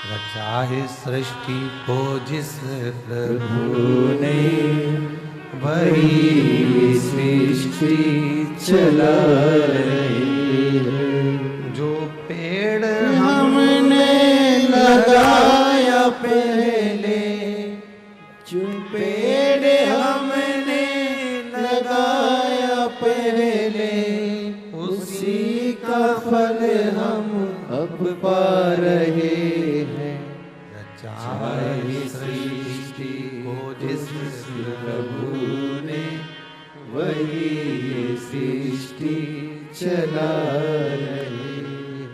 रचा है सृष्टि को जिस प्रभु ने वही सृष्टि चला रही है। जो पेड़ हमने लगाया पहले, जो पेड़ हमने लगाया पहले, उसी का फल हम अब पा रहे हैं। रचा है सृष्टि को जिस प्रभु ने वही ये सृष्टि चला रही है।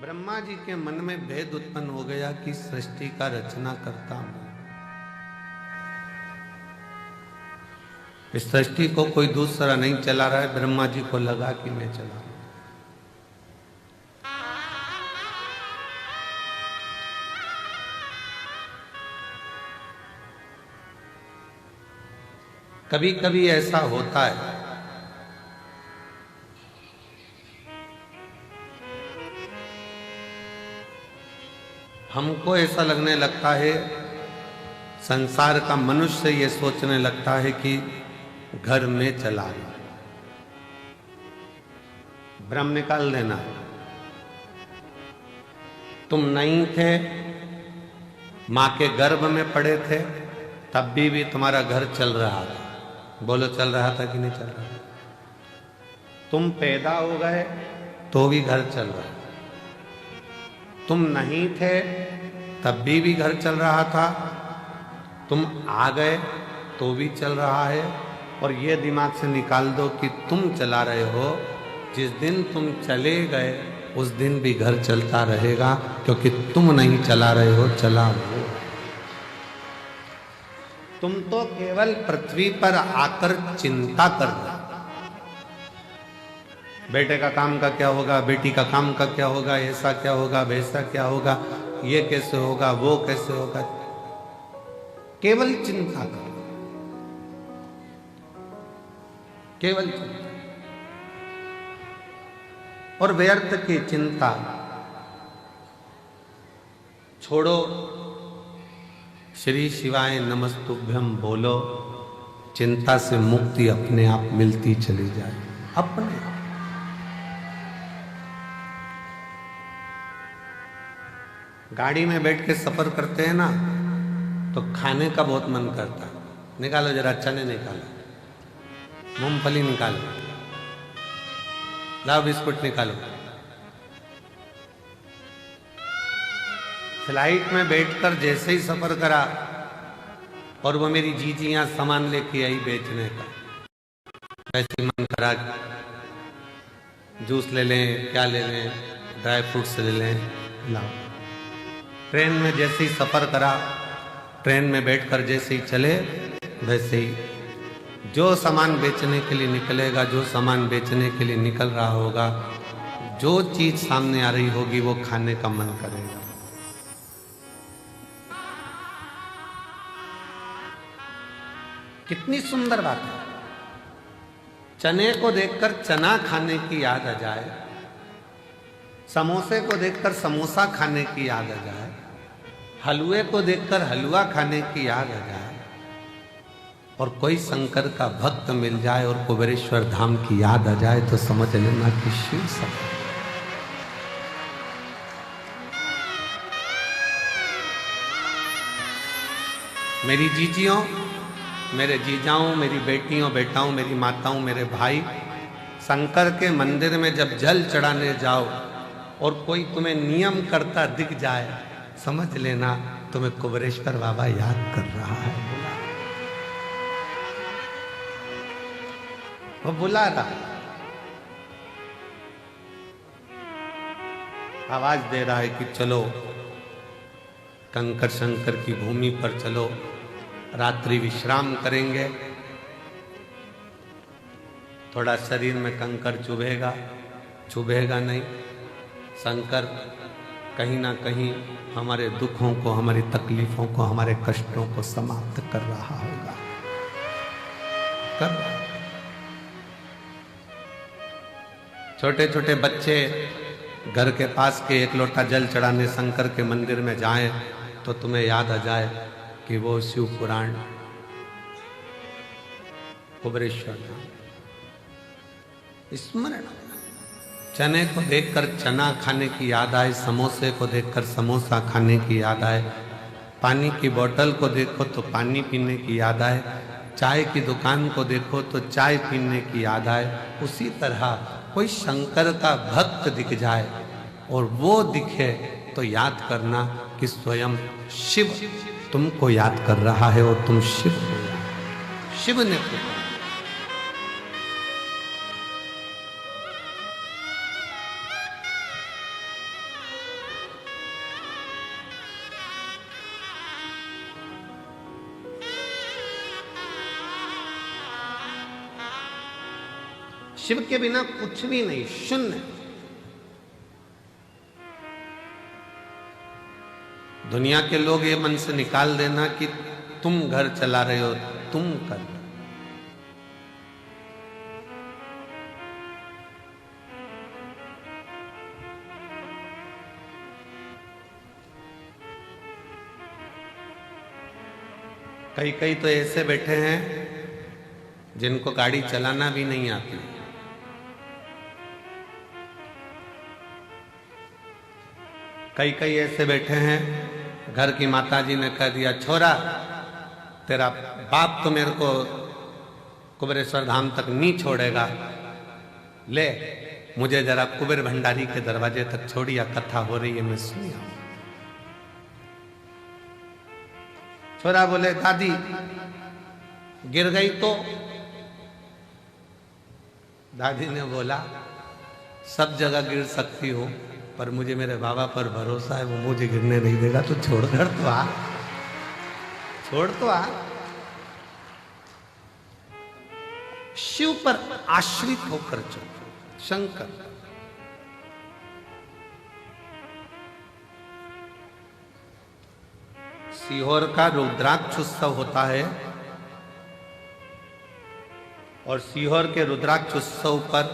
ब्रह्मा जी के मन में भेद उत्पन्न हो गया कि सृष्टि का रचना करता हूं। इस सृष्टि को कोई दूसरा नहीं चला रहा है, ब्रह्मा जी को लगा कि मैं चला रहा हूं। कभी कभी ऐसा होता है हमको ऐसा लगने लगता है, संसार का मनुष्य ये सोचने लगता है कि घर में चला गया, भ्रम निकाल देना। तुम नहीं थे, मां के गर्भ में पड़े थे, तब भी तुम्हारा घर चल रहा था। बोलो, चल रहा था कि नहीं चल रहा? तुम पैदा हो गए तो भी घर चल रहा है। तुम नहीं थे तब भी घर चल रहा था। तुम आ गए तो भी चल रहा है। और ये दिमाग से निकाल दो कि तुम चला रहे हो, जिस दिन तुम चले गए उस दिन भी घर चलता रहेगा, क्योंकि तुम नहीं चला रहे हो, चला वो। तुम तो केवल पृथ्वी पर आकर चिंता कर रहे। बेटे का काम का क्या होगा, बेटी का काम का क्या होगा, ऐसा क्या होगा, वैसा क्या होगा, ये कैसे होगा, वो कैसे होगा, केवल चिंता कर, केवल चिंता। और व्यर्थ की चिंता छोड़ो, श्री शिवाय नमस्तुभ्यम बोलो, चिंता से मुक्ति अपने आप मिलती चली जाए, अपने आप। गाड़ी में बैठ के सफर करते हैं ना, तो खाने का बहुत मन करता है। निकालो जरा, चने निकालो, मूंगफली निकालो, लाओ बिस्कुट निकालो। फ्लाइट में बैठकर जैसे ही सफर करा और वो मेरी जीजियां सामान लेके आई बेचने का, ऐसे मन करा जूस ले लें, क्या ले लें, ड्राई फ्रूट्स ले लें, लाओ। ट्रेन में जैसे ही सफर करा, ट्रेन में बैठकर जैसे ही चले, वैसे ही जो सामान बेचने के लिए निकलेगा, जो सामान बेचने के लिए निकल रहा होगा, जो चीज सामने आ रही होगी, वो खाने का मन करेगा। कितनी सुंदर बात है। चने को देखकर चना खाने की याद आ जाए, समोसे को देखकर समोसा खाने की याद आ जाए, हलवे को देखकर हलवा खाने की याद आ जाए, और कोई शंकर का भक्त मिल जाए और कुबेरेश्वर धाम की याद आ जाए, तो समझ लेना कि शिव सब। मेरी जीजियों, मेरे जीजाओं, मेरी बेटियों, बेटाओं, मेरी माताओं, मेरे भाई, शंकर के मंदिर में जब जल चढ़ाने जाओ और कोई तुम्हें नियम करता दिख जाए, समझ लेना तुम्हें कुबेरेश्वर बाबा याद कर रहा है। वो बुला रहा, आवाज दे रहा है कि चलो कंकर शंकर की भूमि पर चलो, रात्रि विश्राम करेंगे। थोड़ा शरीर में कंकर चुभेगा, चुभेगा नहीं, शंकर कहीं ना कहीं हमारे दुखों को, हमारी तकलीफों को, हमारे कष्टों को समाप्त कर रहा होगा, कर रहा है। छोटे छोटे बच्चे घर के पास के एक लोटा जल चढ़ाने शंकर के मंदिर में जाएं तो तुम्हें याद आ जाए कि वो शिव पुराण कुबेरेश्वर धाम स्मरण। चने को देखकर चना खाने की याद आए, समोसे को देखकर समोसा खाने की याद आए, पानी की बोतल को देखो तो पानी पीने की याद आए, चाय की दुकान को देखो तो चाय पीने की याद आए। उसी तरह कोई शंकर का भक्त दिख जाए और वो दिखे तो याद करना कि स्वयं शिव तुमको याद कर रहा है और तुम शिव हो। शिव ने पुकारा। शिव के बिना कुछ भी नहीं, शून्य। दुनिया के लोग ये मन से निकाल देना कि तुम घर चला रहे हो, तुम कर। कई कई तो ऐसे बैठे हैं जिनको गाड़ी चलाना भी नहीं आती। कई कई ऐसे बैठे हैं, घर की माताजी ने कह दिया छोरा तेरा बाप तो मेरे को कुबेरेश्वर धाम तक नहीं छोड़ेगा, ले मुझे जरा कुबेर भंडारी के दरवाजे तक छोड़िया, कथा हो रही है मैं सुनी। छोरा बोले दादी गिर गई तो? दादी ने बोला सब जगह गिर सकती हो पर मुझे मेरे बाबा पर भरोसा है, वो मुझे गिरने नहीं देगा, तो छोड़ कर तो आ, छोड़ तो आ। शिव पर आश्रित होकर चलो। शंकर सीहोर का रुद्राक्ष उत्सव होता है और सीहोर के रुद्राक्ष उत्सव पर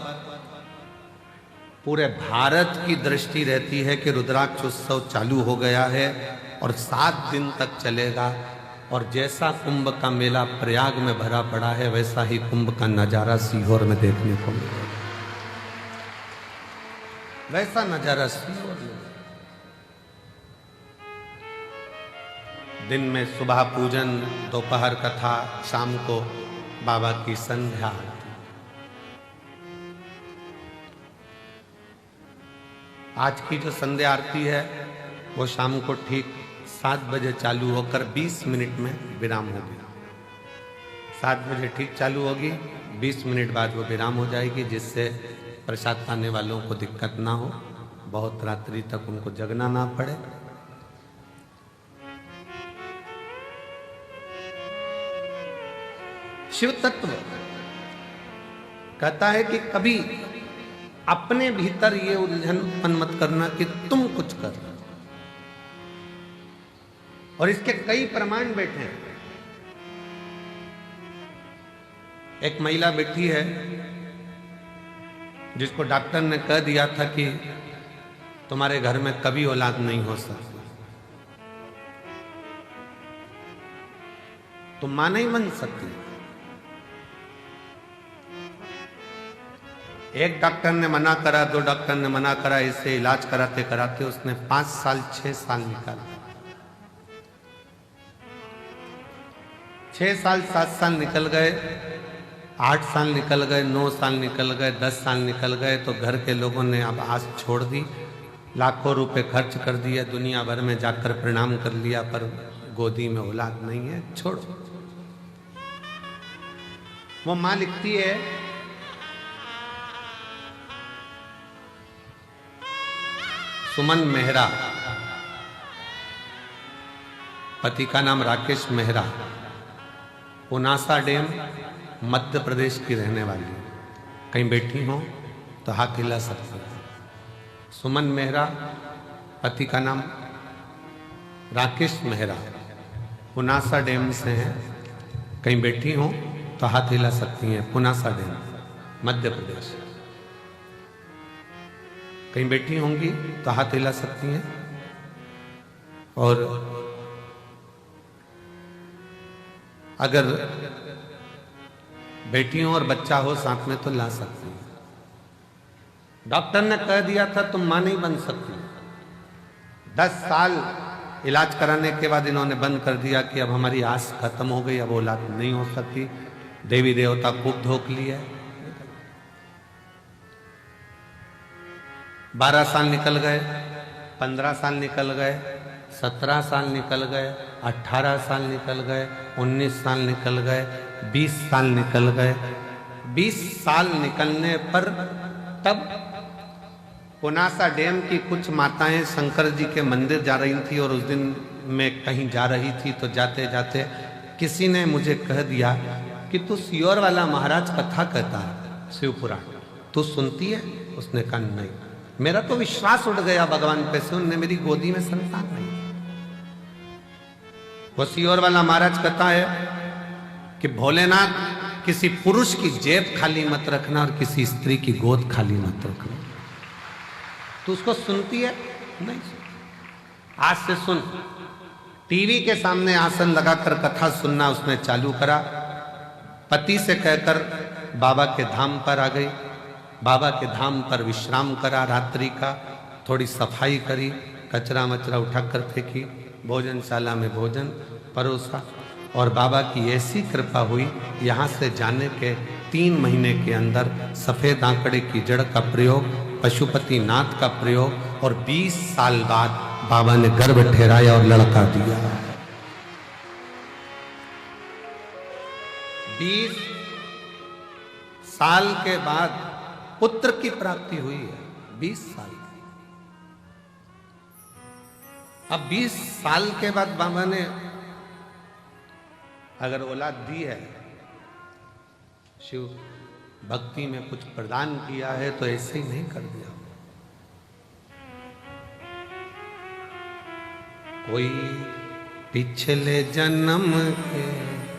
पूरे भारत की दृष्टि रहती है कि रुद्राक्ष उत्सव चालू हो गया है और 7 दिन तक चलेगा। और जैसा कुंभ का मेला प्रयाग में भरा पड़ा है वैसा ही कुंभ का नजारा सीहोर में देखने को मिलेगा। वैसा नजारा सीहोर में। दिन में सुबह पूजन, दोपहर कथा, शाम को बाबा की संध्या। आज की जो संध्या आरती है वो शाम को ठीक 7 बजे चालू होकर 20 मिनट में विराम होगी। 7 बजे ठीक चालू होगी, 20 मिनट बाद वो विराम हो जाएगी, जिससे प्रसाद पाने वालों को दिक्कत ना हो, बहुत रात्रि तक उनको जगना ना पड़े। शिव तत्व कहता है कि कभी अपने भीतर ये उलझन उत्पन्न मत करना कि तुम कुछ कर रहे हो। और इसके कई प्रमाण बैठे हैं। एक महिला बैठी है जिसको डॉक्टर ने कह दिया था कि तुम्हारे घर में कभी औलाद नहीं हो सकती, तुम मां नहीं बन सकती। एक डॉक्टर ने मना करा, 2 डॉक्टर ने मना करा, इससे इलाज कराते कराते उसने 5 साल 6 साल निकाला। 6 साल 7 साल निकल गए, 8 साल निकल गए, 9 साल निकल गए, 10 साल निकल गए तो घर के लोगों ने अब आस छोड़ दी, लाखों रुपए खर्च कर दिया, दुनिया भर में जाकर प्रणाम कर लिया, पर गोदी में औलाद नहीं है, छोड़ो। वो मां लिखती है सुमन मेहरा, पति का नाम राकेश मेहरा, पुनासा डैम मध्य प्रदेश की रहने वाली है। कहीं बैठी हो तो हाथ हिला सकते हैं। सुमन मेहरा, पति का नाम राकेश मेहरा, पुनासा डैम से हैं। कहीं बैठी हो तो हाथ हिला सकती हैं। पुनासा डैम मध्य प्रदेश। कहीं बैठी होंगी तो हाथ हिला सकती हैं, और अगर बेटी हो और बच्चा हो साथ में तो ला सकती हैं। डॉक्टर ने कह दिया था तुम मां नहीं बन सकती। 10 साल इलाज कराने के बाद इन्होंने बंद कर दिया कि अब हमारी आस खत्म हो गई, अब औलाद नहीं हो सकती। देवी देवता खूब धोख लिए। 12 साल निकल गए, 15 साल निकल गए, 17 साल निकल गए, 18 साल निकल गए, 19 साल निकल गए, 20 साल निकल गए। 20 साल निकलने पर तब पुनासा डैम की कुछ माताएं शंकर जी के मंदिर जा रही थी, और उस दिन मैं कहीं जा रही थी तो जाते जाते किसी ने मुझे कह दिया कि तू सियोर वाला महाराज कथा कहता है, शिव पुराण, तू सुनती है? उसने कहा नहीं। मेरा तो विश्वास उठ गया भगवान पे से, उनने मेरी गोदी में संतान नहीं। वो सियोर वाला महाराज कहता है कि भोलेनाथ किसी पुरुष की जेब खाली मत रखना और किसी स्त्री की गोद खाली मत रखना। तो उसको सुनती है? नहीं सुनती। आज से सुन। टीवी के सामने आसन लगाकर कथा सुनना उसने चालू करा। पति से कहकर बाबा के धाम पर आ गई। बाबा के धाम पर विश्राम करा रात्रि का, थोड़ी सफाई करी, कचरा मचरा उठाकर फेंकी, भोजनशाला में भोजन परोसा, और बाबा की ऐसी कृपा हुई, यहाँ से जाने के 3 महीने के अंदर सफेद आंकड़े की जड़ का प्रयोग, पशुपति नाथ का प्रयोग, और 20 साल बाद बाबा ने गर्भ ठहराया और लड़का दिया। 20 साल के बाद पुत्र की प्राप्ति हुई है। 20 साल। अब 20 साल के बाद बाबा ने अगर औलाद दी है, शिव भक्ति में कुछ प्रदान किया है, तो ऐसे ही नहीं कर दिया। कोई पिछले जन्म के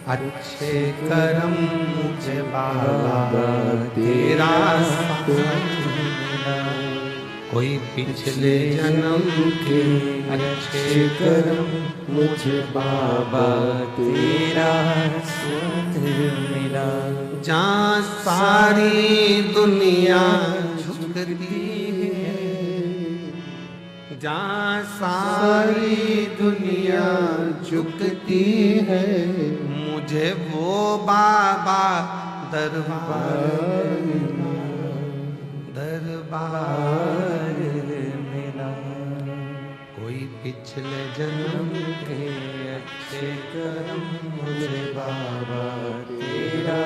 अच्छे कर्म मुझे बाबा तेरा साथ मिला। कोई पिछले जन्म के अच्छे कर्म मुझे बाबा तेरा साथ मिला। जहाँ सारी दुनिया झुकती है, जहाँ सारी दुनिया झुकती है, मुझे वो बाबा दरबार मिला। कोई पिछले जन्म के अच्छे कर्म मुझे बाबा तेरा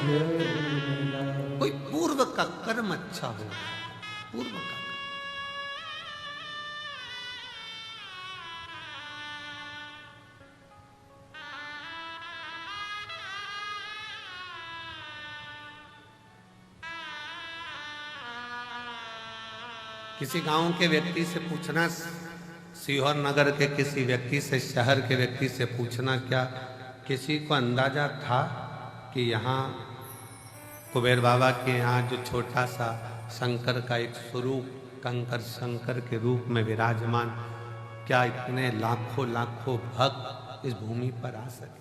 मिला। कोई पूर्व का कर्म अच्छा हो, पूर्व का। किसी गांव के व्यक्ति से पूछना, सीहोर नगर के किसी व्यक्ति से, शहर के व्यक्ति से पूछना, क्या किसी को अंदाजा था कि यहाँ कुबेर बाबा के यहाँ जो छोटा सा शंकर का एक स्वरूप, कंकर शंकर के रूप में विराजमान, क्या इतने लाखों लाखों भक्त इस भूमि पर आ सके?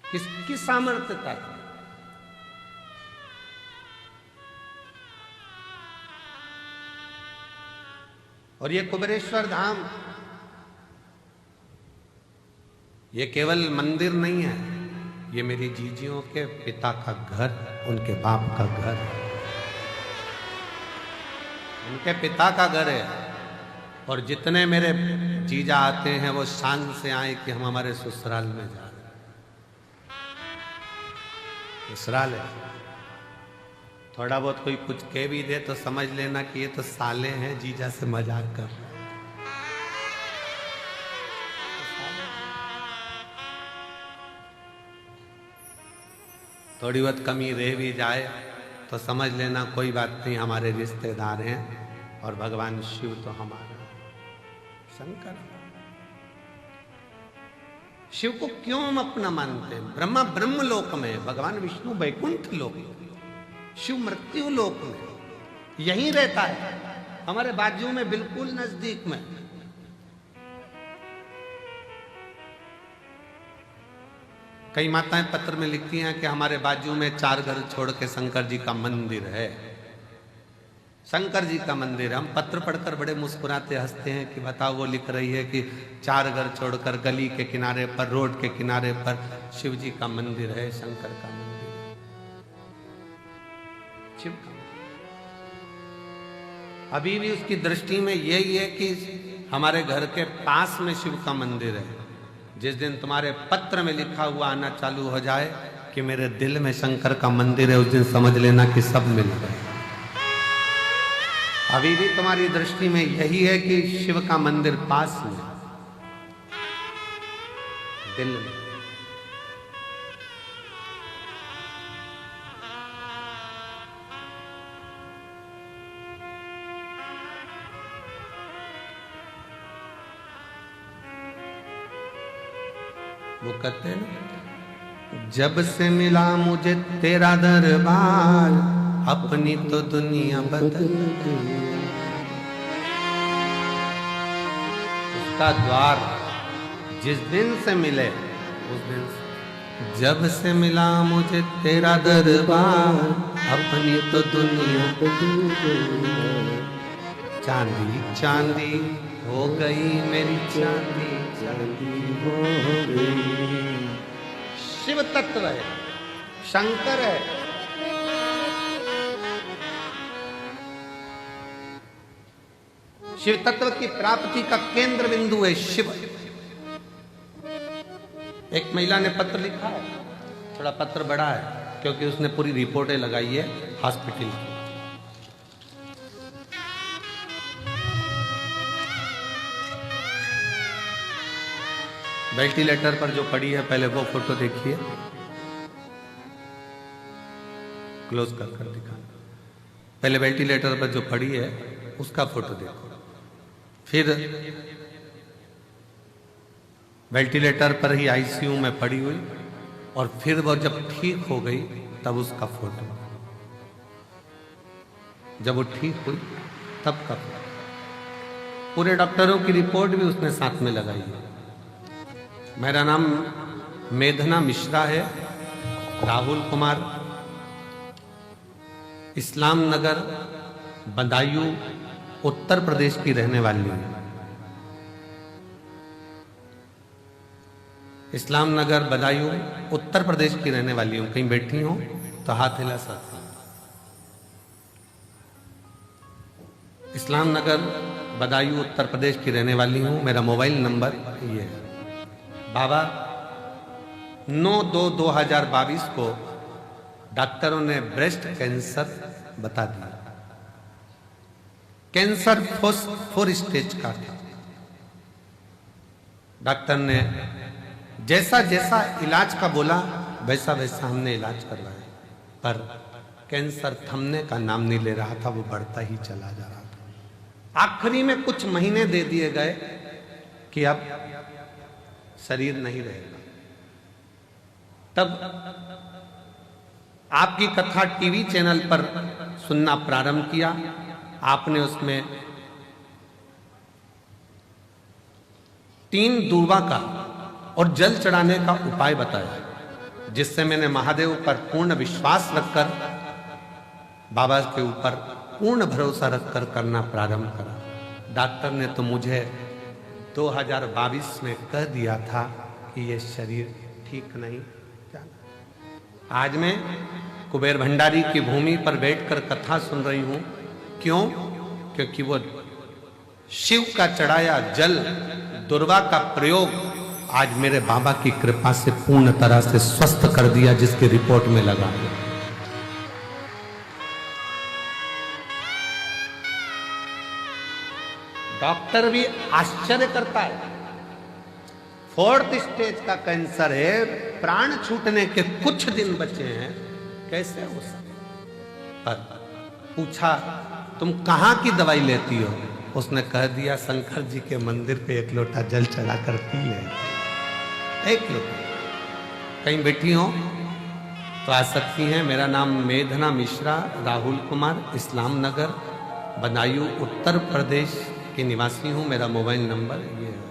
किसकी सामर्थ्य था? और ये कुबेरेश्वर धाम, ये केवल मंदिर नहीं है, ये मेरी जीजियों के पिता का घर, उनके बाप का घर, उनके पिता का घर है। और जितने मेरे जीजा आते हैं वो शान से आए कि हम हमारे ससुराल में जा रहे हैं। ससुराल है। थोड़ा बहुत कोई कुछ कह भी दे तो समझ लेना कि ये तो साले हैं, जीजा से मजाक कर रहे हैं। थोड़ी बहुत कमी रह भी जाए तो समझ लेना कोई बात नहीं, हमारे रिश्तेदार हैं, और भगवान शिव तो हमारा शंकर। शिव को क्यों हम अपना मानते हैं? ब्रह्मा ब्रह्म लोक में, भगवान विष्णु वैकुंठ लोक में, शिव मृत्यु लोक में। यहीं रहता है, हमारे बाजू में, बिल्कुल नजदीक में। कई माताएं पत्र में लिखती हैं कि हमारे बाजू में 4 घर छोड़ के शंकर जी का मंदिर है। शंकर जी का मंदिर है। हम पत्र पढ़कर बड़े मुस्कुराते हंसते हैं कि बताओ, वो लिख रही है कि 4 घर छोड़कर गली के किनारे पर, रोड के किनारे पर शिव जी का मंदिर है, शंकर का मंदिर है, शिव का। अभी भी उसकी दृष्टि में यही है कि हमारे घर के पास में शिव का मंदिर है। जिस दिन तुम्हारे पत्र में लिखा हुआ आना चालू हो जाए कि मेरे दिल में शंकर का मंदिर है, उस दिन समझ लेना कि सब मिल गए। अभी भी तुम्हारी दृष्टि में यही है कि शिव का मंदिर पास में, दिल में। वो कहते हैं, जब से मिला मुझे तेरा दरबार, अपनी तो दुनिया बदल गई। उसका द्वार जिस दिन से मिले, उस दिन से, जब से मिला मुझे तेरा दरबार, अपनी तो दुनिया बदल गई। चांदी चांदी हो गई मेरी चांदी, चांदी हो गई। शिव तत्व है, शंकर है। शिव तत्व की प्राप्ति का केंद्र बिंदु है शिव। एक महिला ने पत्र लिखा है, थोड़ा पत्र बड़ा है क्योंकि उसने पूरी रिपोर्टें लगाई है हॉस्पिटल की। वेंटिलेटर पर जो पड़ी है, पहले वो फोटो देखिए, क्लोज कर दिखा। पहले वेंटिलेटर पर जो पड़ी है उसका फोटो देखो, फिर वेंटिलेटर पर ही आईसीयू में पड़ी हुई, और फिर वो जब ठीक हो गई तब उसका फोटो, जब वो ठीक हुई तब का फोटो। पूरे डॉक्टरों की रिपोर्ट भी उसने साथ में लगाई है। मेरा नाम मेघना मिश्रा है, राहुल कुमार, इस्लाम नगर बदायूं उत्तर प्रदेश की रहने वाली हूं। इस्लाम नगर बदायूं उत्तर प्रदेश की रहने वाली हूं। कहीं बैठी हो तो हाथ हिला सकती। इस्लाम नगर बदायूं उत्तर प्रदेश की रहने वाली हूं। मेरा मोबाइल नंबर ये है। बाबा 9/2/2022 को डॉक्टरों ने ब्रेस्ट कैंसर बता दिया। कैंसर 4 स्टेज का था। डॉक्टर ने जैसा जैसा इलाज का बोला वैसा वैसा हमने इलाज करवाया, पर कैंसर थमने का नाम नहीं ले रहा था, वो बढ़ता ही चला जा रहा था। आखिरी में कुछ महीने दे दिए गए कि अब शरीर नहीं रहेगा। तब आपकी कथा टीवी चैनल पर सुनना प्रारंभ किया। आपने उसमें 3 दूर्वा का और जल चढ़ाने का उपाय बताया, जिससे मैंने महादेव पर पूर्ण विश्वास रखकर, बाबा के ऊपर पूर्ण भरोसा रखकर करना प्रारंभ करा। डॉक्टर ने तो मुझे 2022 में कह दिया था कि ये शरीर ठीक नहीं जाना। आज मैं कुबेर भंडारी की भूमि पर बैठकर कथा सुन रही हूं। क्यों? क्योंकि वो शिव का चढ़ाया जल, दुर्वा का प्रयोग आज मेरे बाबा की कृपा से पूर्ण तरह से स्वस्थ कर दिया, जिसकी रिपोर्ट में लगा है। डॉक्टर भी आश्चर्य करता है। 4th स्टेज का कैंसर है, प्राण छूटने के कुछ दिन बचे हैं, कैसे हो सकता? पर पूछा तुम कहां की दवाई लेती हो? उसने कह दिया शंकर जी के मंदिर पे 1 लोटा जल चढ़ाकर पी ले। 1 लोटा। कहीं बैठी हो तो आ सकती हैं। मेरा नाम मेघना मिश्रा राहुल कुमार, इस्लाम नगर, बदायूं, उत्तर प्रदेश के निवासी हूं। मेरा मोबाइल नंबर ये है।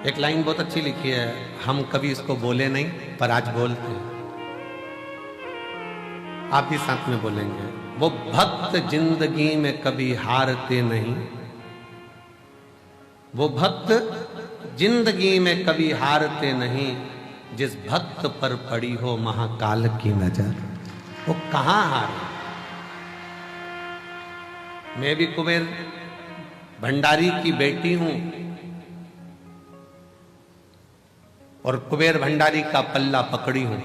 एक लाइन बहुत अच्छी लिखी है, हम कभी इसको बोले नहीं पर आज बोलते हैं। आप भी साथ में बोलेंगे। वो भक्त जिंदगी में कभी हारते नहीं, वो भक्त जिंदगी में कभी हारते नहीं, जिस भक्त पर पड़ी हो महाकाल की नजर वो कहां हारे। मैं भी कुबेर भंडारी की बेटी हूं और कुबेर भंडारी का पल्ला पकड़ी हूं।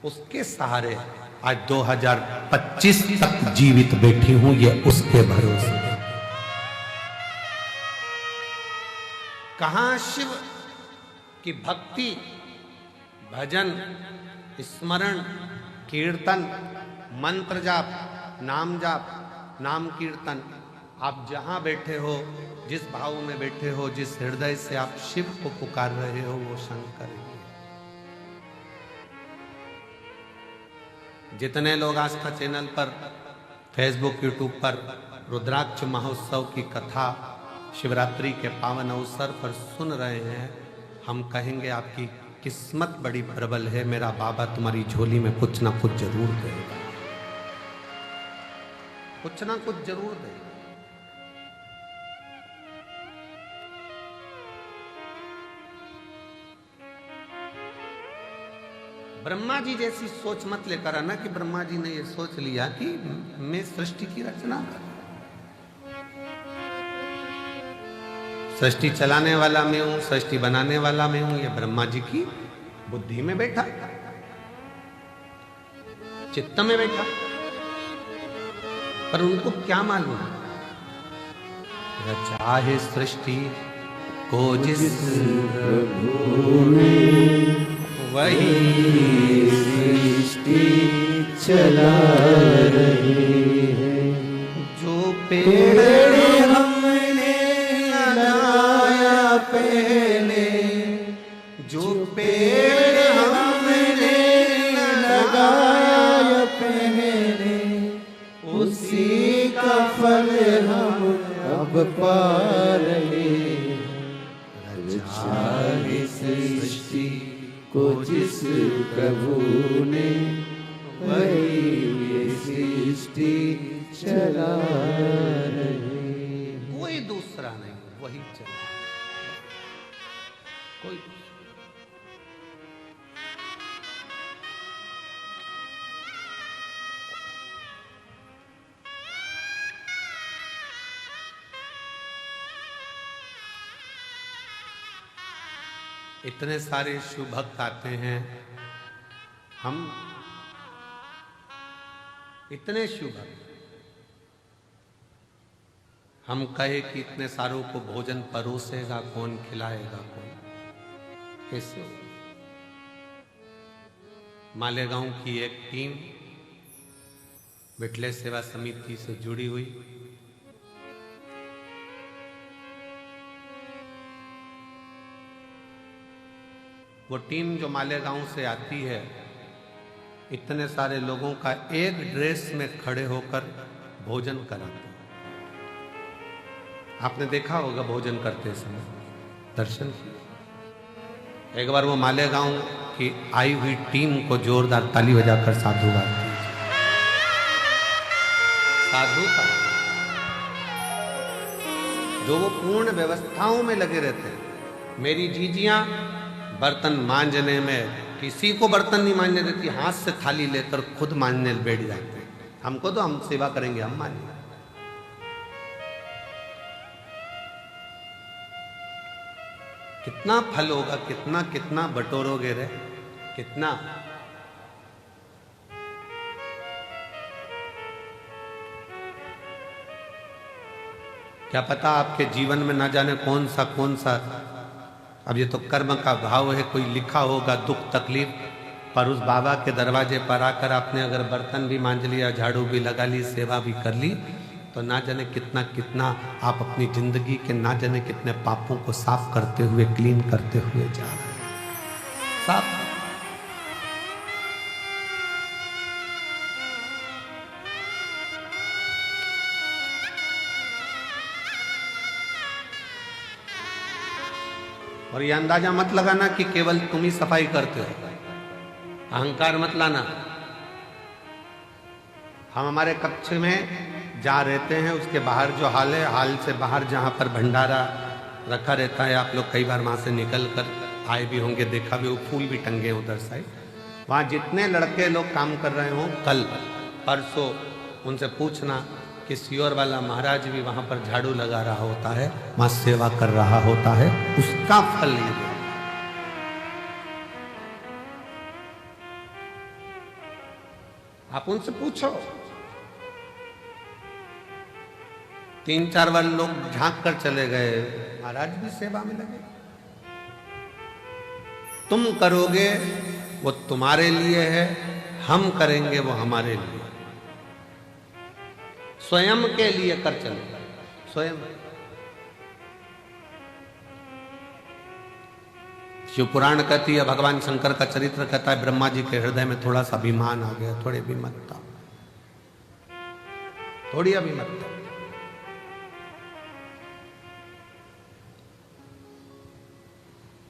उसके सहारे आज 2025 तक जीवित बैठी हूं, ये उसके भरोसे। कहां शिव की भक्ति, भजन, स्मरण, कीर्तन, मंत्र जाप, नाम जाप, नाम कीर्तन। आप जहां बैठे हो, जिस भाव में बैठे हो, जिस हृदय से आप शिव को पुकार रहे हो, वो शंकर ही है। जितने लोग आस्था चैनल पर, फेसबुक, यूट्यूब पर रुद्राक्ष महोत्सव की कथा शिवरात्रि के पावन अवसर पर सुन रहे हैं, हम कहेंगे आपकी किस्मत बड़ी प्रबल है। मेरा बाबा तुम्हारी झोली में कुछ ना कुछ जरूर देगा, कुछ ना कुछ जरूर देगा। ब्रह्मा जी जैसी सोच मत लेकर आना कि ब्रह्मा जी ने ये सोच लिया कि मैं सृष्टि की रचना कर, सृष्टि चलाने वाला मैं हूं, सृष्टि बनाने वाला मैं हूं। ये ब्रह्मा जी की बुद्धि में बैठा, चित्त में बैठा, पर उनको क्या मालूम रचा है सृष्टि को जिस प्रभु ने, वही सृष्टि चला रही है। जो पेड़ हमने लगाया पहले, जो पेड़ हमने लगाया पहले, उसी का फल हम अब पा रहे हैं। रचा है सृष्टि को जिस प्रभु ने, वही सृष्टि चला रहे। कोई दूसरा नहीं, वही चला, कोई। इतने सारे शिव भक्त आते हैं, हम इतने शिव भक्त, हम कहे कि इतने सारों को भोजन परोसेगा कौन, खिलाएगा कौन, कैसे हो। मालेगांव की एक टीम बिटले सेवा समिति से जुड़ी हुई, वो टीम जो मालेगांव से आती है, इतने सारे लोगों का एक ड्रेस में खड़े होकर भोजन कराते हैं। आपने देखा होगा भोजन करते समय, दर्शन किया। एक बार वो मालेगांव की आई हुई टीम को जोरदार ताली बजाकर साधुवाद दीजिए। साधुता जो वो पूर्ण व्यवस्थाओं में लगे रहते हैं। मेरी जीजियां बर्तन मांजने में किसी को बर्तन नहीं मांजने देती, हाथ से थाली लेकर खुद मांजने बैठ जाते हैं। हमको तो हम सेवा करेंगे, हम मांजेंगे। कितना फल होगा, कितना कितना बटोरोगे रे, कितना। क्या पता आपके जीवन में ना जाने कौन सा, अब ये तो कर्म का भाव है, कोई लिखा होगा दुख तकलीफ, पर उस बाबा के दरवाजे पर आकर आपने अगर बर्तन भी मांज लिया, झाड़ू भी लगा ली, सेवा भी कर ली, तो ना जाने कितना कितना आप अपनी जिंदगी के ना जाने कितने पापों को साफ करते हुए, क्लीन करते हुए जा रहे हैं। साफ। और ये अंदाजा मत लगाना कि केवल तुम ही सफाई करते हो, अहंकार मत लाना। हम हमारे कक्ष में जहाँ रहते हैं उसके बाहर जो हाल है, हाल से बाहर जहाँ पर भंडारा रखा रहता है, आप लोग कई बार वहाँ से निकल कर आए भी होंगे, देखा भी, वो फूल भी टंगे उधर साइड। वहाँ जितने लड़के लोग काम कर रहे हों, कल परसों उनसे पूछना कि सियोर वाला महाराज भी वहाँ पर झाड़ू लगा रहा होता है, वहाँ सेवा कर रहा होता है, उसका फल ये दे। आप उनसे पूछो। 3-4 बार लोग झांक कर चले गए, महाराज भी सेवा में लगे। तुम करोगे वो तुम्हारे लिए है, हम करेंगे वो हमारे लिए। स्वयं के लिए कर चले, स्वयं। शिव पुराण कहती है, भगवान शंकर का चरित्र कहता है, ब्रह्मा जी के हृदय में थोड़ा सा अभिमान आ गया, थोड़ी अभिमतता, थोड़ी अभिमतता।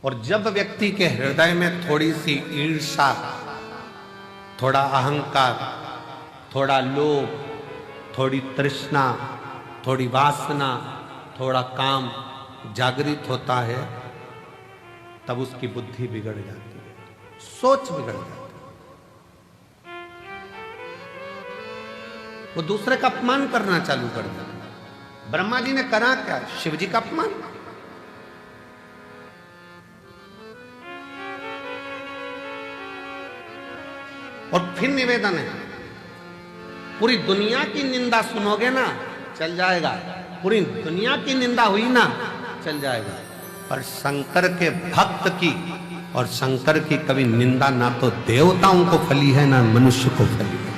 और जब व्यक्ति के हृदय में थोड़ी सी ईर्ष्या, थोड़ा अहंकार, थोड़ा लोभ, थोड़ी तृष्णा, थोड़ी वासना, थोड़ा काम जागृत होता है, तब उसकी बुद्धि बिगड़ जाती है, सोच बिगड़ जाती है, वो दूसरे का अपमान करना चालू कर देता है। ब्रह्मा जी ने करा क्या? शिव जी का अपमान। और फिर निवेदन है, पूरी दुनिया की निंदा सुनोगे ना, चल जाएगा, पूरी दुनिया की निंदा हुई ना, चल जाएगा, पर शंकर के भक्त की और शंकर की कभी निंदा ना तो देवताओं को फली है ना मनुष्य को फली है।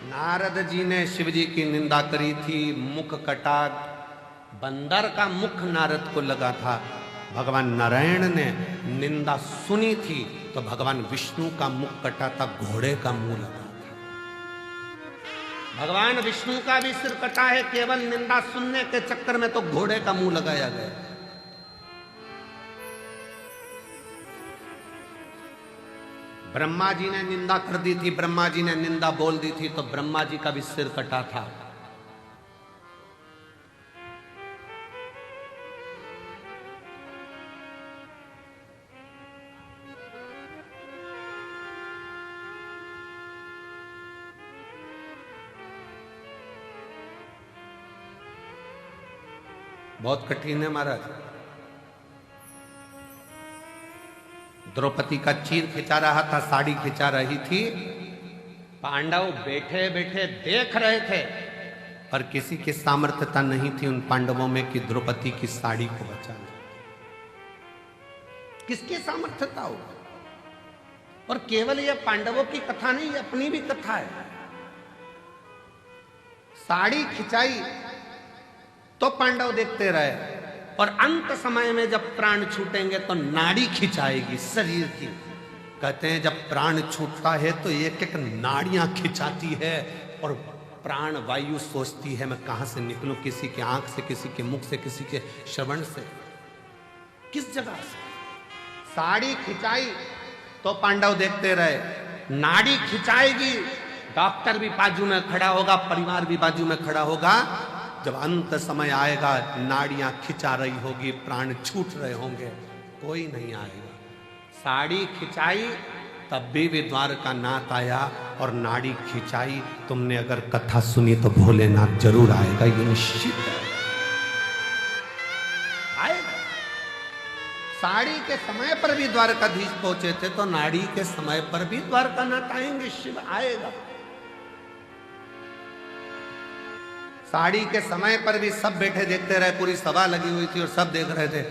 नारद जी ने शिव जी की निंदा करी थी, मुख कटा, बंदर का मुख नारद को लगा था। भगवान नारायण ने निंदा सुनी थी तो भगवान विष्णु का मुख कटा था, घोड़े का मुंह लगा था। भगवान विष्णु का भी सिर कटा है, केवल निंदा सुनने के चक्कर में तो घोड़े का मुंह लगाया गया। ब्रह्मा जी ने निंदा कर दी थी, ब्रह्मा जी ने निंदा बोल दी थी तो ब्रह्मा जी का भी सिर कटा था। बहुत कठिन है महाराज। द्रौपदी का चीर खिंचा रहा था, साड़ी खिंचा रही थी, पांडव बैठे बैठे देख रहे थे, पर किसी की सामर्थ्यता नहीं थी उन पांडवों में कि द्रौपदी की साड़ी को बचाना। किसकी सामर्थ्यता हो? और केवल यह पांडवों की कथा नहीं, यह अपनी भी कथा है। साड़ी खिंचाई तो पांडव देखते रहे, और अंत समय में जब प्राण छूटेंगे तो नाड़ी खिंचाएगी शरीर की। कहते हैं जब प्राण छूटता है तो एक एक नाड़ियां खिंचाती है, और प्राण वायु सोचती है मैं कहां से निकलूं, किसी के आंख से, किसी के मुख से, किसी के श्रवण से, किस जगह से। साड़ी खिंचाई तो पांडव देखते रहे, नाड़ी खिंचाएगी, डॉक्टर भी बाजू में खड़ा होगा, परिवार भी बाजू में खड़ा होगा। जब अंत समय आएगा, नाड़ियां खिंचा रही होगी, प्राण छूट रहे होंगे, कोई नहीं आएगा। साड़ी खिंचाई तब भी द्वारका नाथ आया, और नाड़ी खिंचाई, तुमने अगर कथा सुनी तो भोलेनाथ जरूर आएगा, ये निश्चित है, आएगा। साड़ी के समय पर भी द्वारकाधीश पहुंचे थे, तो नाड़ी के समय पर भी द्वारका नाथ आएंगे, शिव आएगा। साड़ी के समय पर भी सब बैठे देखते रहे, पूरी सभा लगी हुई थी और सब देख रहे थे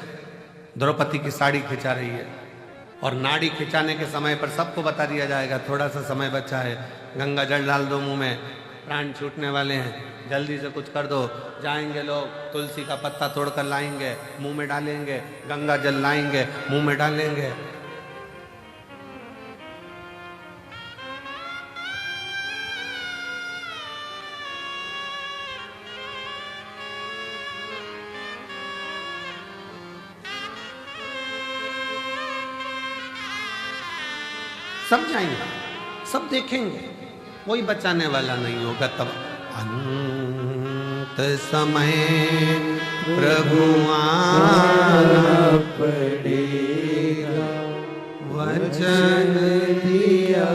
द्रौपदी की साड़ी खिंचा रही है। और नाड़ी खिंचाने के समय पर सबको बता दिया जाएगा, थोड़ा सा समय बचा है, गंगा जल डाल दो मुंह में, प्राण छूटने वाले हैं, जल्दी से कुछ कर दो। जाएंगे लोग, तुलसी का पत्ता तोड़कर लाएंगे, मुंह में डालेंगे, गंगा जल लाएंगे, मुंह में डालेंगे। सब जाएंगे, सब देखेंगे, कोई बचाने वाला नहीं होगा। तब अंत समय प्रभु आना पड़ेगा, वचन दिया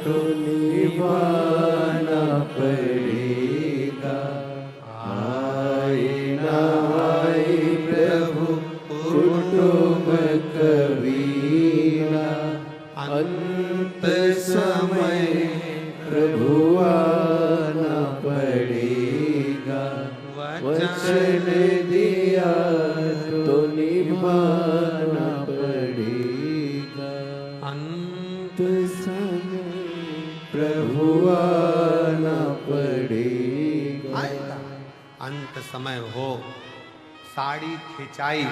तो निभाना पड़ेगा। आए ना आए प्रभु कुटुंब कबीरा, अंत समय प्रभु आना पड़ेगा। वचन दिया तो निभाना पड़ेगा। अंत समय प्रभु आना पड़ेगा। आएगा, अंत समय हो, साड़ी खिंचाई,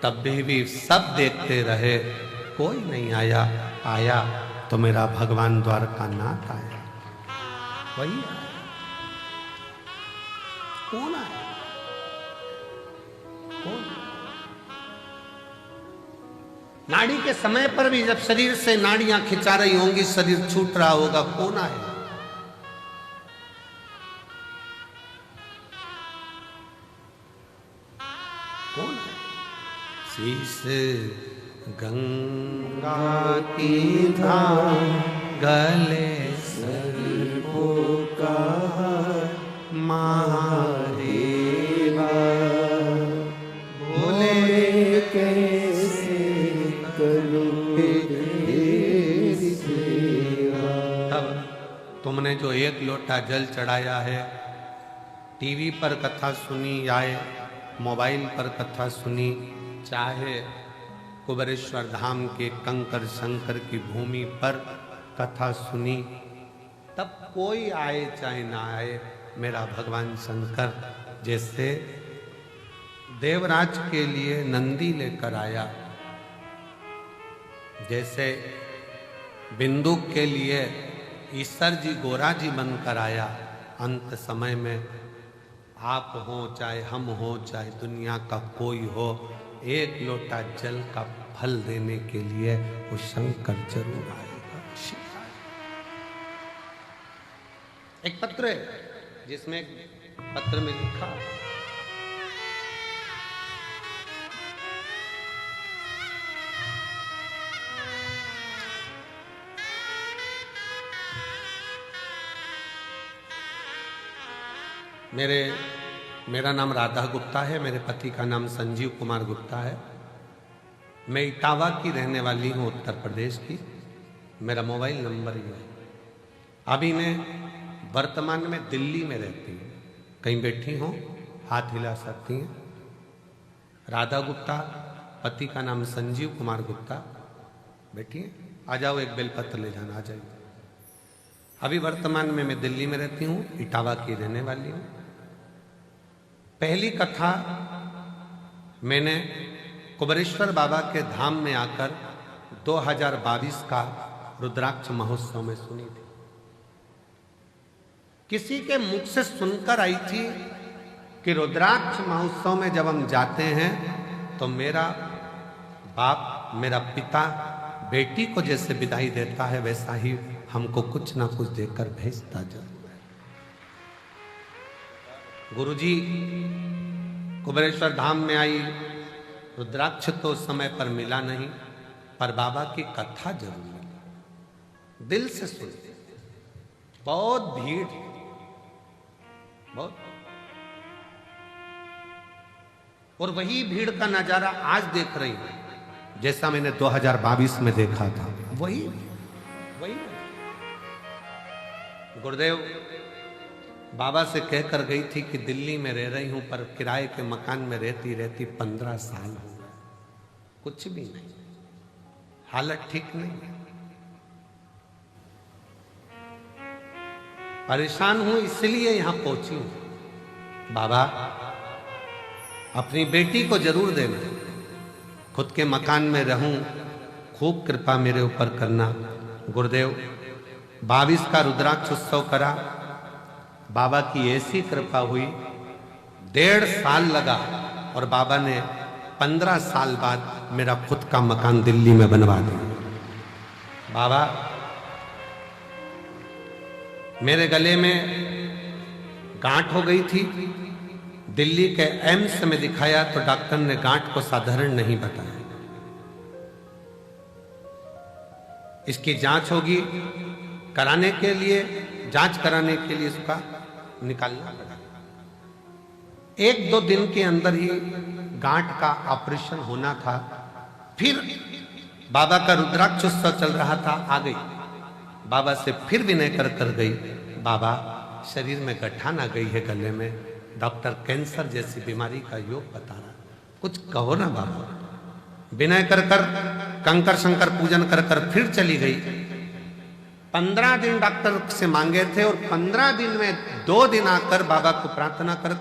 तब भी सब देखते रहे, कोई नहीं आया। आया तो मेरा भगवान द्वारकानाथ आया, वही आया। कौन आया? कौन? नाड़ी के समय पर भी जब शरीर से नाड़ियां खिंचा रही होंगी, शरीर छूट रहा होगा, कौन आया? कौन? शीश गंगा की धार, गले सर्पों का महादेवा, भोले कैसे करूं तेरी सेवा। तब तुमने जो एक लोटा जल चढ़ाया है, टीवी पर कथा सुनी या मोबाइल पर कथा सुनी, चाहे कुबेरेश्वर धाम के कंकर शंकर की भूमि पर कथा सुनी, तब कोई आए चाहे ना आए, मेरा भगवान शंकर जैसे देवराज के लिए नंदी लेकर आया, जैसे बिंदु के लिए ईश्वर जी गोरा जी बनकर आया, अंत समय में आप हो चाहे हम हो चाहे दुनिया का कोई हो, एक लोटा जल का फल देने के लिए वो शंकर जरूर आएगा। एक पत्र है जिसमें पत्र में लिखा, मेरा नाम राधा गुप्ता है, मेरे पति का नाम संजीव कुमार गुप्ता है। मैं इटावा की रहने वाली हूँ, उत्तर प्रदेश की। मेरा मोबाइल नंबर ये है। अभी मैं वर्तमान में दिल्ली में रहती हूँ, कहीं बैठी हूँ, हाथ हिला सकती हैं। राधा गुप्ता, पति का नाम संजीव कुमार गुप्ता। बैठिए, आ जाओ, एक बेलपत्र ले जाना, आ जाइए। अभी वर्तमान में मैं दिल्ली में रहती हूँ, इटावा की रहने वाली हूँ। पहली कथा मैंने कुबेरेश्वर बाबा के धाम में आकर 2022 का रुद्राक्ष महोत्सव में सुनी थी। किसी के मुख से सुनकर आई थी कि रुद्राक्ष महोत्सव में जब हम जाते हैं तो मेरा बाप, मेरा पिता बेटी को जैसे विदाई देता है, वैसा ही हमको कुछ ना कुछ देकर भेजता जरूर है। गुरुजी कुबेरेश्वर धाम में आई, रुद्राक्ष तो उस समय पर मिला नहीं, पर बाबा की कथा जरूर मिली। दिल से सुनते, बहुत भीड़, बहुत, और वही भीड़ का नजारा आज देख रही हूं, जैसा मैंने 2022 में देखा था। वही गुरुदेव बाबा से कहकर गई थी कि दिल्ली में रह रही हूं, पर किराए के मकान में रहती रहती 15 साल हो गए, कुछ भी नहीं, हालत ठीक नहीं। परेशान हूं इसलिए यहां पहुंची हूं। बाबा अपनी बेटी को जरूर देना, खुद के मकान में रहूं, खूब कृपा मेरे ऊपर करना। गुरुदेव 22 का रुद्राक्ष उत्सव करा, बाबा की ऐसी कृपा हुई, 1.5 साल लगा और बाबा ने 15 साल बाद मेरा खुद का मकान दिल्ली में बनवा दिया। बाबा मेरे गले में गांठ हो गई थी, दिल्ली के एम्स में दिखाया तो डॉक्टर ने गांठ को साधारण नहीं बताया, इसकी जांच होगी, कराने के लिए जांच कराने के लिए इसका निकालना पड़ेगा। 1-2 दिन के अंदर ही गांठ का ऑपरेशन होना था। फिर बाबा का रुद्राक्ष उत्सव चल रहा था, आ गई बाबा से फिर विनय कर गई, बाबा शरीर में गठान आ गई है गले में, डॉक्टर कैंसर जैसी बीमारी का योग बता रहा, कुछ कहो ना बाबा। विनय कर कंकर शंकर पूजन कर फिर चली गई। 15 दिन डॉक्टर से मांगे थे और 15 दिन में 2 दिन आकर बाबा को प्रार्थना कर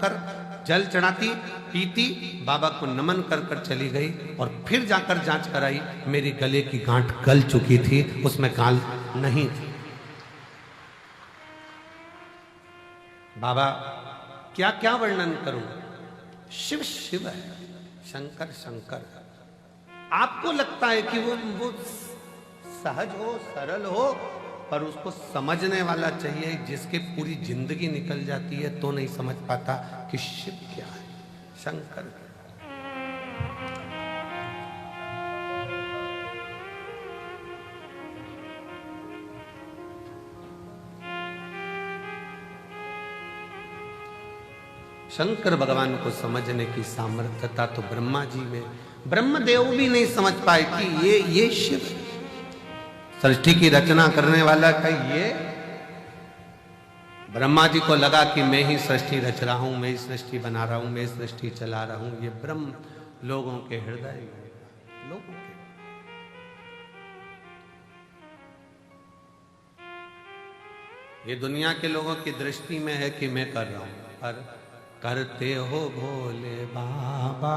जल चढ़ाती, पीती, बाबा को नमन कर चली गई और फिर जाकर जांच कराई, मेरी गले की गांठ गल चुकी थी, उसमें गाल नहीं थी। बाबा क्या क्या वर्णन करूं, शिव शिव है, शंकर शंकर है। आपको लगता है कि वो सहज हो, सरल हो, पर उसको समझने वाला चाहिए, जिसके पूरी जिंदगी निकल जाती है तो नहीं समझ पाता कि शिव क्या है, शंकर क्या है। शंकर भगवान को समझने की सामर्थ्यता तो ब्रह्मा जी में, ब्रह्मदेव भी नहीं समझ पाए कि ये शिव सृष्टि की रचना करने वाला का ये। ब्रह्मा जी को लगा कि मैं ही सृष्टि रच रहा हूं, मैं ही सृष्टि बना रहा हूं, मैं सृष्टि चला रहा हूं। ये ब्रह्म लोगों के हृदय लोगों के, ये दुनिया के लोगों की दृष्टि में है कि मैं कर रहा हूं, पर करते हो भोले बाबा,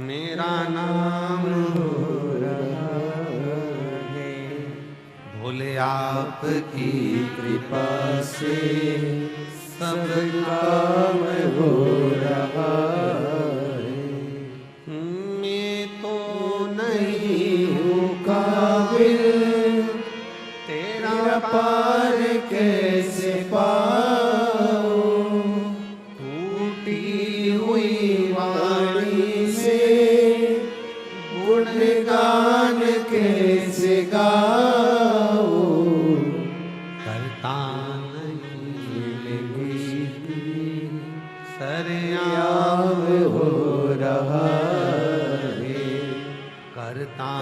मेरा नाम हो रहा है, भोले आपकी कृपा से सब काम हो रहा है। मैं तो नहीं हूँ काबिल, तेरा पार कैसे पाऊं, टूटी हुई वाणी से गुणगान कैसे गाऊं, करता नहीं सरेआम हो रहा है, करता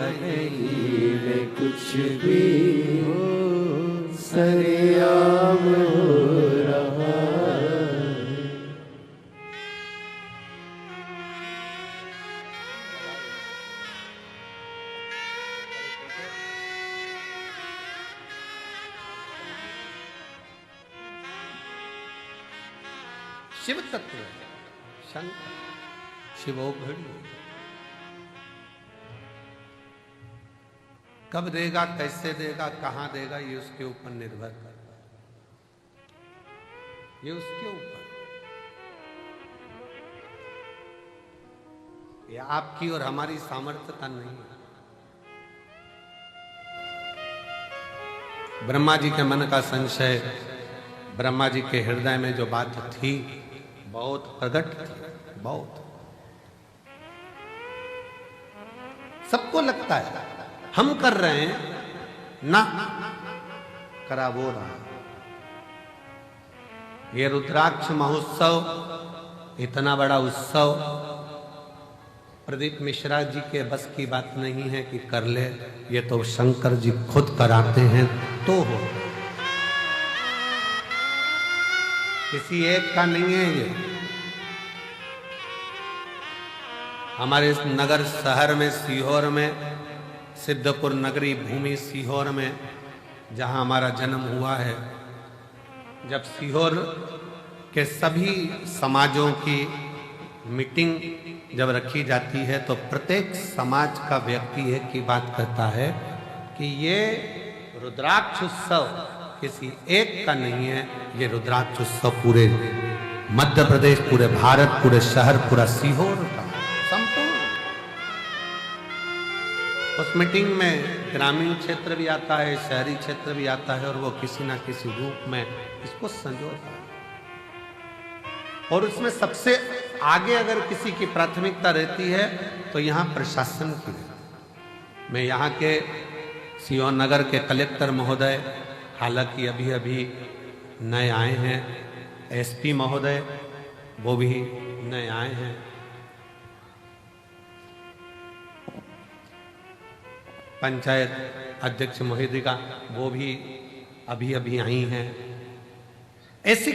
नहीं मैं कुछ भी हो, सरेआम हो रहा है। शिव तत्व है, शंकर शिवोघड़ी, कब देगा, कैसे देगा, कहां देगा, ये उसके ऊपर निर्भर करता है, ये उसके ऊपर, ये आपकी और हमारी सामर्थ्यता नहीं है। ब्रह्मा जी के मन का संशय, ब्रह्मा जी के हृदय में जो बात थी बहुत प्रकट थी, बहुत। सबको लगता है हम कर रहे हैं ना, करा वो रहा। ये रुद्राक्ष महोत्सव इतना बड़ा उत्सव प्रदीप मिश्रा जी के बस की बात नहीं है कि कर ले, ये तो शंकर जी खुद कराते हैं तो हो, किसी एक का नहीं है ये। हमारे इस नगर शहर में, सीहोर में, सिद्धपुर नगरी भूमि सीहोर में, जहां हमारा जन्म हुआ है, जब सीहोर के सभी समाजों की मीटिंग जब रखी जाती है तो प्रत्येक समाज का व्यक्ति एक ही बात कहता है कि ये रुद्राक्ष उत्सव किसी एक का नहीं है, ये रुद्राक्ष उत्सव पूरे मध्य प्रदेश, पूरे भारत, पूरे शहर, पूरा सीहोर का संपूर्ण। उस मीटिंग में ग्रामीण क्षेत्र भी आता है, शहरी क्षेत्र भी आता है और वो किसी ना किसी रूप में इसको संजोता है। और उसमें सबसे आगे अगर किसी की प्राथमिकता रहती है तो यहाँ प्रशासन की। मैं यहाँ के सीहोर नगर के कलेक्टर महोदय, हालांकि अभी अभी नए आए हैं, एसपी महोदय वो भी नए आए हैं, पंचायत अध्यक्ष महोदया वो भी अभी अभी आई हैं। ऐसे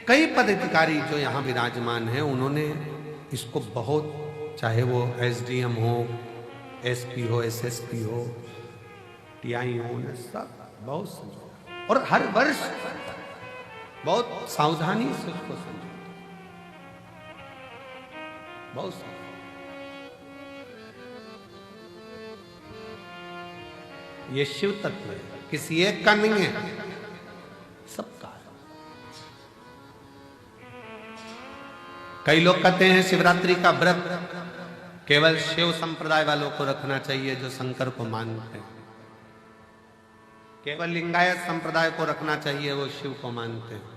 कई पदाधिकारी जो यहाँ विराजमान हैं, उन्होंने इसको बहुत, चाहे वो एसडीएम हो, एसपी हो, एसएसपी हो, टीआई हो, सब बहुत समझो और हर वर्ष बहुत सावधानी से उसको समझो, बहुत ये शिव तत्व है, किसी एक का नहीं है, सबका है। कई लोग कहते हैं शिवरात्रि का व्रत केवल शिव संप्रदाय वालों को रखना चाहिए जो शंकर को मानते हैं, केवल लिंगायत संप्रदाय को रखना चाहिए वो शिव को मानते हैं,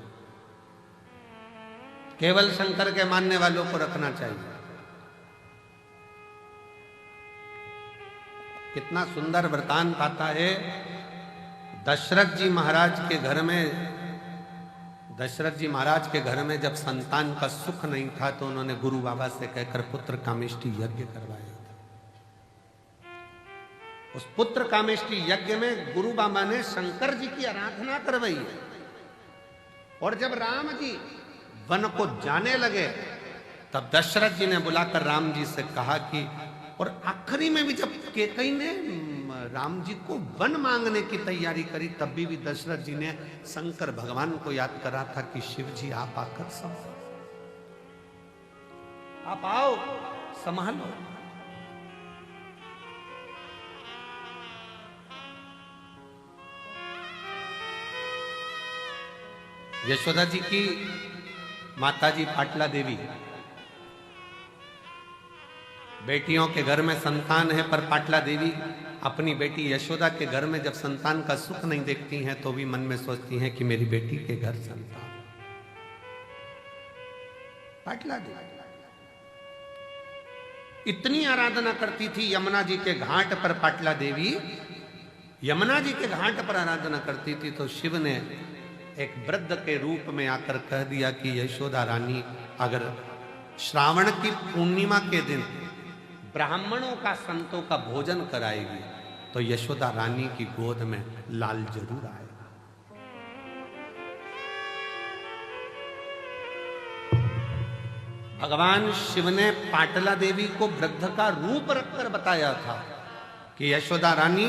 केवल शंकर के मानने वालों को रखना चाहिए। कितना सुंदर वृतांत आता है। दशरथ जी महाराज के घर में, दशरथ जी महाराज के घर में जब संतान का सुख नहीं था तो उन्होंने गुरु बाबा से कहकर पुत्र कामेष्टि यज्ञ करवाया था। उस पुत्र कामेष्टि यज्ञ में गुरु बाबा ने शंकर जी की आराधना करवाई है। और जब राम जी वन को जाने लगे तब दशरथ जी ने बुलाकर राम जी से कहा कि, और आखिरी में भी जब कैकेयी ने राम जी को वन मांगने की तैयारी करी तब भी दशरथ जी ने शंकर भगवान को याद करा था कि शिव जी आप आकर संभालो, आप आओ संभालो। यशोदा जी की माताजी पाटला देवी, बेटियों के घर में संतान है पर पाटला देवी अपनी बेटी यशोदा के घर में जब संतान का सुख नहीं देखती हैं तो भी मन में सोचती हैं कि मेरी बेटी के घर संतान। पाटला देवी इतनी आराधना करती थी यमुना जी के घाट पर। पाटला देवी यमुना जी के घाट पर आराधना करती थी तो शिव ने एक वृद्ध के रूप में आकर कह दिया कि यशोदा रानी अगर श्रावण की पूर्णिमा के दिन ब्राह्मणों का, संतों का भोजन कराएगी तो यशोदा रानी की गोद में लाल जरूर आएगा। भगवान शिव ने पाटला देवी को वृद्ध का रूप रखकर बताया था कि यशोदा रानी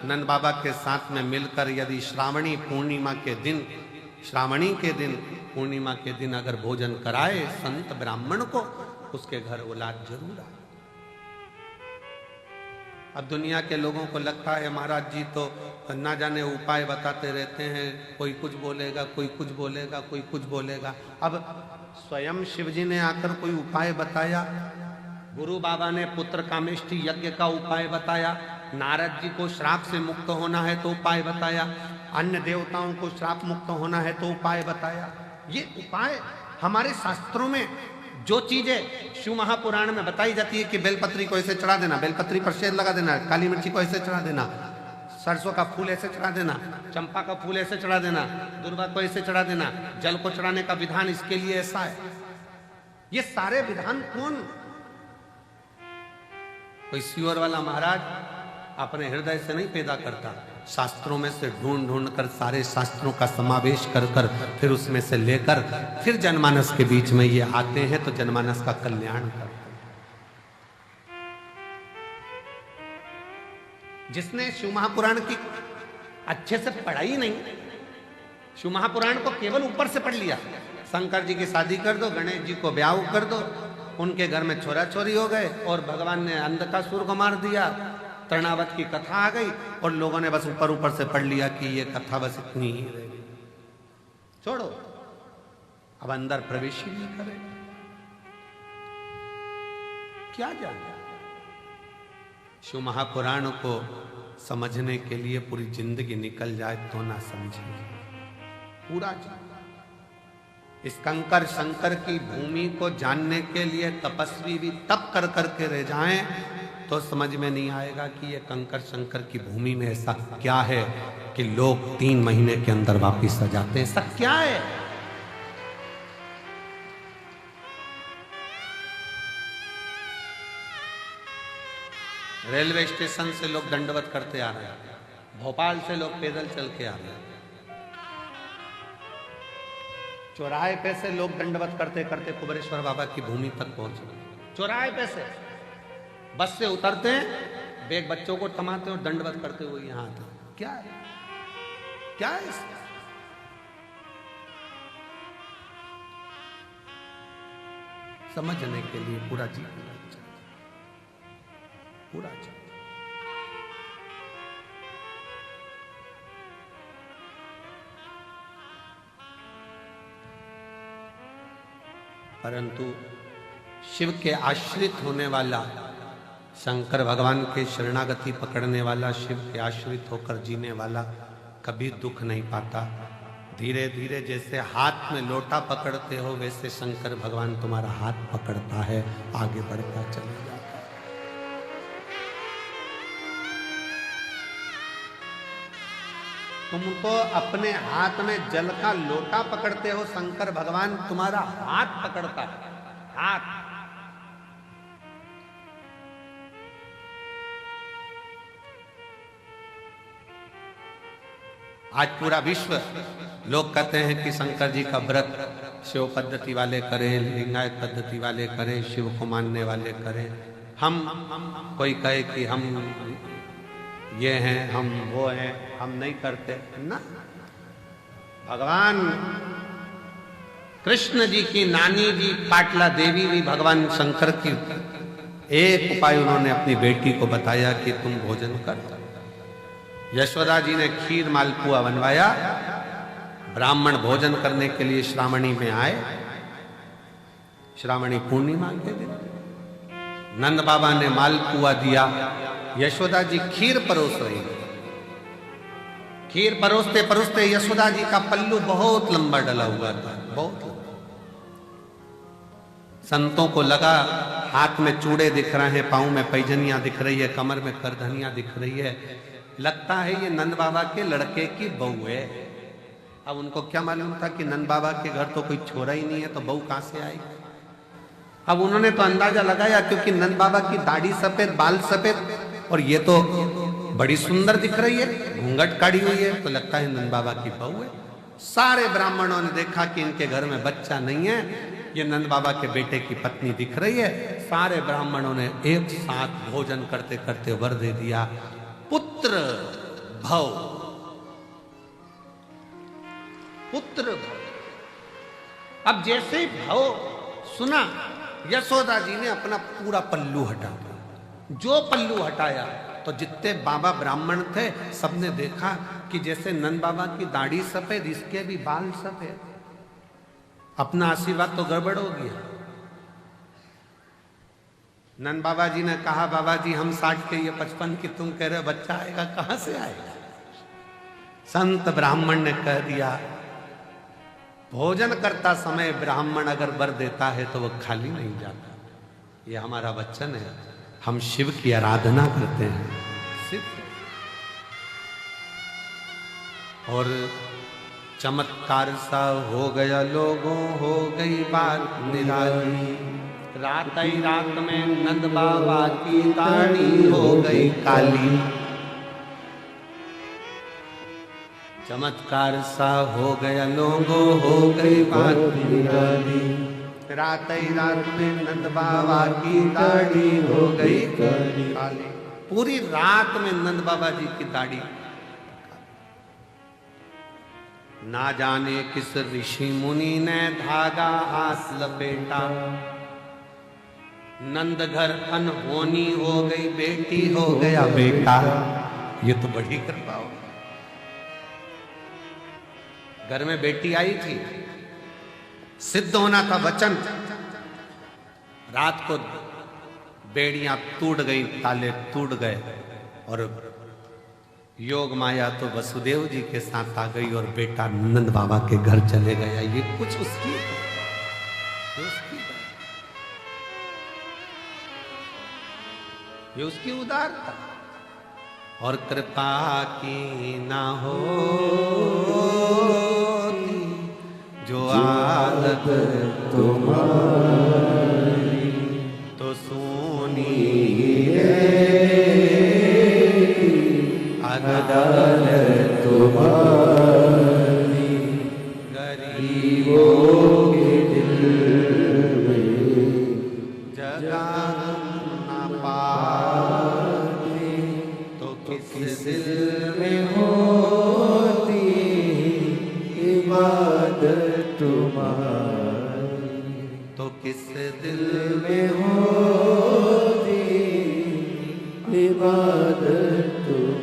नंद बाबा के साथ में मिलकर यदि श्रावणी पूर्णिमा के दिन, श्रावणी के दिन, पूर्णिमा के दिन अगर भोजन कराए संत ब्राह्मण को, उसके घर औलाद जरूर आए। अब दुनिया के लोगों को लगता है महाराज जी तो ना जाने उपाय बताते रहते हैं, कोई कुछ बोलेगा, कोई कुछ बोलेगा, कोई कुछ बोलेगा। अब स्वयं शिव जी ने आकर कोई उपाय बताया, गुरु बाबा ने पुत्र कामेष्टि यज्ञ का उपाय बताया, नारद जी को श्राप से मुक्त होना है तो उपाय बताया, अन्य देवताओं को श्राप मुक्त होना है तो उपाय बताया। ये उपाय हमारे शास्त्रों में जो चीजें शिव महापुराण में बताई जाती है कि बेलपत्री को ऐसे चढ़ा देना, बेलपत्री पर शेर लगा देना, काली मिर्ची को ऐसे चढ़ा देना, सरसों का फूल ऐसे चढ़ा देना, चंपा का फूल ऐसे चढ़ा देना, दुर्वा को ऐसे चढ़ा देना, जल को चढ़ाने का विधान इसके लिए ऐसा है। ये सारे विधान कौन, कोई सीहोर वाला महाराज अपने हृदय से नहीं पैदा करता, शास्त्रों में से ढूंढ ढूंढ कर सारे शास्त्रों का समावेश कर कर फिर उसमें से लेकर फिर जनमानस के बीच में ये आते हैं तो जनमानस का कल्याण करते हैं। जिसने शिव महापुराण की अच्छे से पढ़ाई नहीं, शिव महापुराण को केवल ऊपर से पढ़ लिया। शंकर जी की शादी कर दो, गणेश जी को ब्याह कर दो, उनके घर में छोरा छोरी हो गए और भगवान ने अंधकासुर को मार दिया, तृणावत की कथा आ गई और लोगों ने बस ऊपर ऊपर से पढ़ लिया कि ये कथा बस इतनी ही रहेगी। छोड़ो, अब अंदर प्रवेश ही नहीं करे, क्या जाने। शिव महापुराण को समझने के लिए पूरी जिंदगी निकल जाए तो ना समझे, पूरा इस कंकर शंकर की भूमि को जानने के लिए तपस्वी भी तप कर करके रह जाएं तो समझ में नहीं आएगा कि ये कंकर शंकर की भूमि में ऐसा क्या है कि लोग 3 महीने के अंदर वापिस आ जाते हैं। ऐसा क्या है? रेलवे स्टेशन से लोग दंडवत करते आ रहे हैं, भोपाल से लोग पैदल चल के आ रहे हैं, चौराहे पे से लोग दंडवत करते करते कुबेरेश्वर बाबा की भूमि तक पहुंचे। चौराहे पे से बस से उतरते हैं, बैग बच्चों को थमाते और दंडवत करते हुए यहां आते। क्या है, क्या है इसका? समझने के लिए पूरा जीवन पूरा चाहिए। परंतु शिव के आश्रित होने वाला, शंकर भगवान के शरणागति पकड़ने वाला, शिव के आश्रित होकर जीने वाला कभी दुख नहीं पाता। धीरे धीरे जैसे हाथ में लोटा पकड़ते हो वैसे शंकर भगवान तुम्हारा हाथ पकड़ता है, आगे बढ़ता चले जाता है। तुम तो अपने हाथ में जल का लोटा पकड़ते हो, शंकर भगवान तुम्हारा हाथ पकड़ता है, हाथ। आज पूरा विश्व लोग कहते हैं कि शंकर जी का व्रत शिव पद्धति वाले करें, लिंगायत पद्धति वाले करें, शिव को मानने वाले करें। हम कोई कहे कि हम ये हैं, हम वो हैं, हम नहीं करते ना। भगवान कृष्ण जी की नानी जी पाटला देवी भी भगवान शंकर की एक उपाय उन्होंने अपनी बेटी को बताया कि तुम भोजन कर। यशोदा जी ने खीर मालपुआ बनवाया, ब्राह्मण भोजन करने के लिए श्रावणी में आए, श्रावणी पूर्णिमा के दिन नंद बाबा ने मालपुआ दिया, यशोदा जी खीर परोस रही। खीर परोसते परोसते यशोदा जी का पल्लू बहुत लंबा डला हुआ था, बहुत लंबा। संतों को लगा हाथ में चूड़े दिख रहे हैं, पांव में पैजनियां दिख रही है, कमर में करधनियां दिख रही है, लगता है ये नंद बाबा के लड़के की बहू है। अब उनको क्या मालूम था कि नंद बाबा के घर तो कोई छोरा ही नहीं है, तो बहू कहां से आई। अब उन्होंने तो अंदाजा लगाया, क्योंकि नंद बाबा की दाढ़ी सफेद, बाल सफेद और ये तो बड़ी सुंदर दिख रही है, घूंघट काढ़ी हुई है, तो लगता है नंद बाबा की बहू है। सारे ब्राह्मणों ने देखा कि इनके घर में बच्चा नहीं है, ये नंद बाबा के बेटे की पत्नी दिख रही है। सारे ब्राह्मणों ने एक साथ भोजन करते करते वर दे दिया, पुत्र भव, पुत्र भव। अब जैसे ही भव सुना, यशोदा जी ने अपना पूरा पल्लू हटा दिया। जो पल्लू हटाया तो जितने बाबा ब्राह्मण थे सबने देखा कि जैसे नंद बाबा की दाढ़ी सफेद, इसके भी बाल सफेद। अपना आशीर्वाद तो गड़बड़ हो गया। नंद बाबा जी ने कहा, बाबा जी हम 60 के, ये 55 की, तुम कह रहे हो बच्चा आएगा, कहां से आएगा। संत ब्राह्मण ने कह दिया, भोजन करता समय ब्राह्मण अगर वर देता है तो वह खाली नहीं जाता। ये हमारा वचन है, हम शिव की आराधना करते हैं सिर्फ। और चमत्कार सा हो गया लोगों, हो गई बात निराली। रात ही रात में नंद बाबा की दाढ़ी हो गई काली। चमत्कार सा हो गया लोगों, हो गई बात निराली। रात ही रात में नंद बाबा की दाढ़ी हो गई काली। पूरी रात में नंद बाबा जी की दाढ़ी। ना जाने किस ऋषि मुनि ने धागा हाथ लपेटा, नंद घर अनहोनी हो गई, बेटी हो गया बेटा। ये तो बड़ी कृपा हो। घर में बेटी आई थी, सिद्ध होना था वचन। रात को बेड़ियां टूट गई, ताले टूट गए और योग माया तो वसुदेव जी के साथ आ गई और बेटा नंद बाबा के घर चले गया। ये कुछ उसकी ये उसकी उदारता और कृपा की ना हो जो आदत तुम्हारी तो सोनी अदालत तुम्हारी, गरीबों के दिल में जगह न पाते तो किस दिल में होती इबादत तुम्हारी, तो किस दिल में होती इबादत तुम्हारी।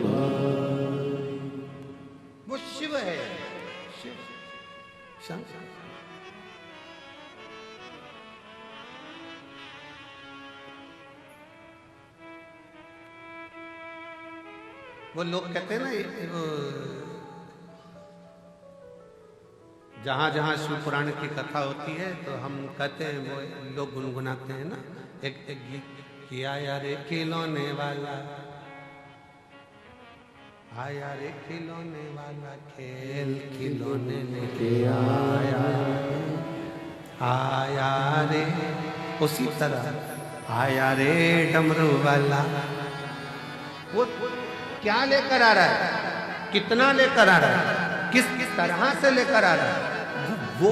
वो शिव है, शिव शंकर। वो लोग कहते हैं ना, जहां जहां शिव पुराण की कथा होती है तो हम कहते हैं, वो लोग गुनगुनाते हैं ना, एक गीत किया यार खिलौने वाला, आया रे खिलौने वाला, खेल खिलौने लेके आया, आया रे। उसी तरह आया रे डमरू वाला। वो क्या लेकर आ रहा है, कितना लेकर आ रहा है, किस तरह से लेकर आ रहा है, वो